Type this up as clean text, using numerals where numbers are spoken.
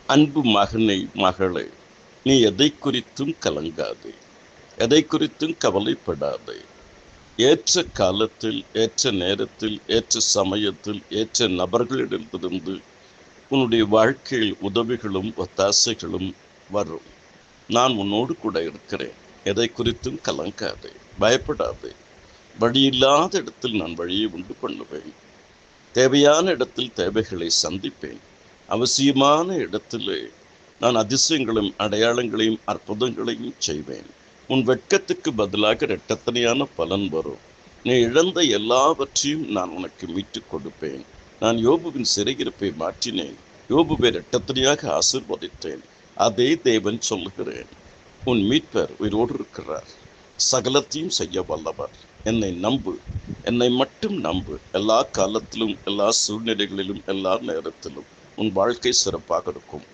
அன்பு மகனே, மகளே, நீ எதை குறித்தும் கலங்காதே, எதை குறித்தும் கவலைப்படாதே. ஏற்ற காலத்தில், ஏற்ற நேரத்தில், ஏற்ற சமயத்தில், ஏற்ற நபர்களிடமிருந்து உன்னுடைய வாழ்க்கையில் உதவிகளும் ஒத்தாசைகளும் வரும். நான் உன்னோடு கூட இருக்கிறேன். எதை குறித்தும் கலங்காதே, பயப்படாதே. வழியில்லாத இடத்தில் நான் வழியை உண்டு பண்ணுவேன். தேவையான இடத்தில் தேவைகளை சந்திப்பேன். அவசியமான இடத்திலே நான் அதிசயங்களும் அடையாளங்களையும் அற்புதங்களையும் செய்வேன். உன் வெட்கத்துக்கு பதிலாக இரட்டத்தனையான பலன் வரும். நீ இழந்த எல்லாவற்றையும் நான் உனக்கு மீட்டுக் கொடுப்பேன். நான் யோபுவின் சிறையிருப்பை மாற்றினேன். யோபுவை இரட்டத்தனையாக ஆசீர்வதித்தேன். அதே தேவன் சொல்லுகிறேன். உன் மீட்பர் உயிரோடு இருக்கிறார். சகலத்தையும் செய்ய வல்லவர். என்னை நம்பு, என்னை மட்டும் நம்பு. எல்லா காலத்திலும், எல்லா சூழ்நிலைகளிலும், எல்லா நேரத்திலும் உன் வாழ்க்கை சிறப்பாக இருக்கும்.